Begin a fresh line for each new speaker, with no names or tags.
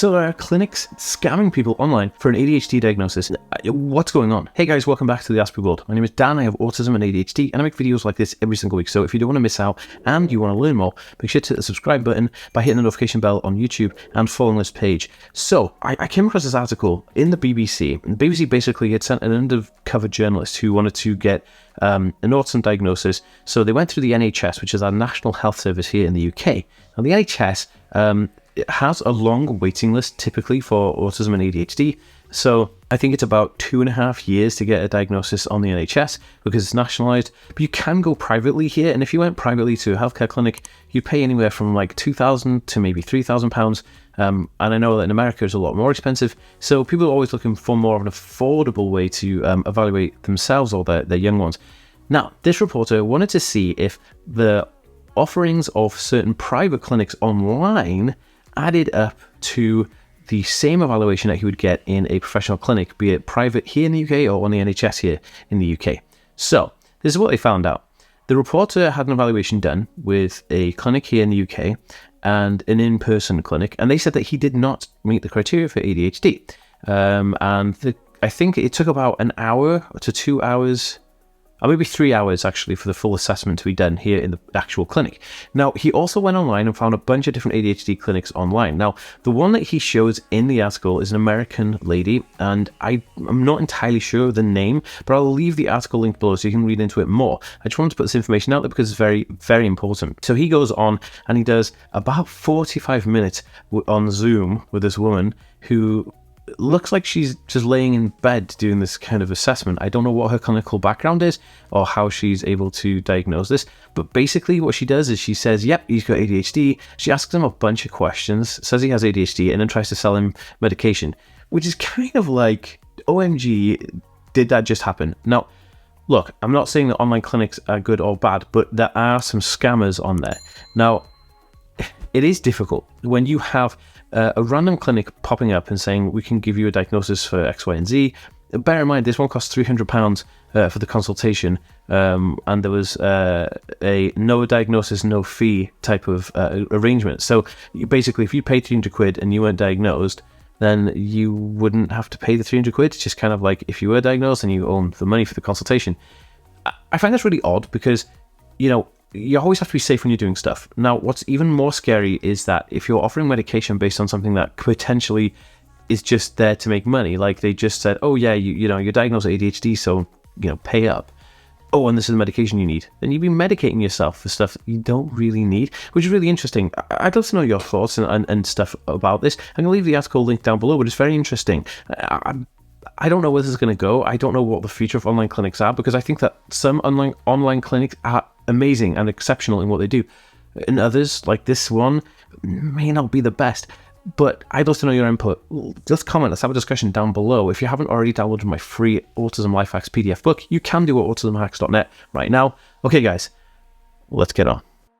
So there are clinics scamming people online for an ADHD diagnosis. What's going on? Hey guys, welcome back to the Ask Me World. My name is Dan, I have autism and ADHD, and I make videos like this every single week. So if you don't want to miss out and you want to learn more, make sure to hit the subscribe button by hitting the notification bell on YouTube and following this page. So I came across this article in the BBC. The BBC basically had sent an undercover journalist who wanted to get an autism diagnosis. So they went through the NHS, which is our national health service here in the UK. Now the NHS, it has a long waiting list typically for autism and ADHD. So I think it's about 2.5 years to get a diagnosis on the NHS because it's nationalised. But you can go privately here. And if you went privately to a healthcare clinic, you pay anywhere from like £2,000 to maybe £3,000. And I know that in America it's a lot more expensive. So people are always looking for more of an affordable way to evaluate themselves or their young ones. Now, this reporter wanted to see if the offerings of certain private clinics online added up to the same evaluation that he would get in a professional clinic, be it private here in the UK or on the NHS here in the UK. So this is what they found out. The reporter had an evaluation done with a clinic here in the UK and an in-person clinic, and they said that he did not meet the criteria for ADHD. I think it took about an hour to 2 hours, or maybe 3 hours actually, for the full assessment to be done here in the actual clinic. Now, he also went online and found a bunch of different ADHD clinics online. Now, the one that he shows in the article is an American lady, and I'm not entirely sure of the name, but I'll leave the article linked below so you can read into it more. I just wanted to put this information out there because it's very, very important. So he goes on and he does about 45 minutes on Zoom with this woman who looks like she's just laying in bed doing this kind of assessment. I don't know what her clinical background is or how she's able to diagnose this, but basically what she does is she says, yep, he's got ADHD. She asks him a bunch of questions, says he has ADHD, and then tries to sell him medication, which is kind of like, OMG, did that just happen? Now, look, I'm not saying that online clinics are good or bad, but there are some scammers on there. Now, it is difficult when you have a random clinic popping up and saying, we can give you a diagnosis for X, Y, and Z. Bear in mind, this one costs £300 for the consultation, and there was a no diagnosis, no fee type of arrangement. So basically, if you paid £300 and you weren't diagnosed, then you wouldn't have to pay the £300. It's just kind of like if you were diagnosed and you own the money for the consultation. I find that's really odd because, you know, you always have to be safe when you're doing stuff. Now, what's even more scary is that if you're offering medication based on something that potentially is just there to make money, like they just said, oh yeah, you're diagnosed with ADHD, so, pay up. Oh, and this is the medication you need. Then you'd be medicating yourself for stuff you don't really need, which is really interesting. I'd love to know your thoughts and stuff about this. I'm going to leave the article linked down below, but it's very interesting. I don't know where this is going to go. I don't know what the future of online clinics are, because I think that some online clinics are amazing and exceptional in what they do, and others, like this one, may not be the best. But I'd love to know your input. Just comment, let's have a discussion down below. If you haven't already downloaded my free Autism Life Hacks PDF book, you can do it at autismhacks.net right now. Okay guys, let's get on.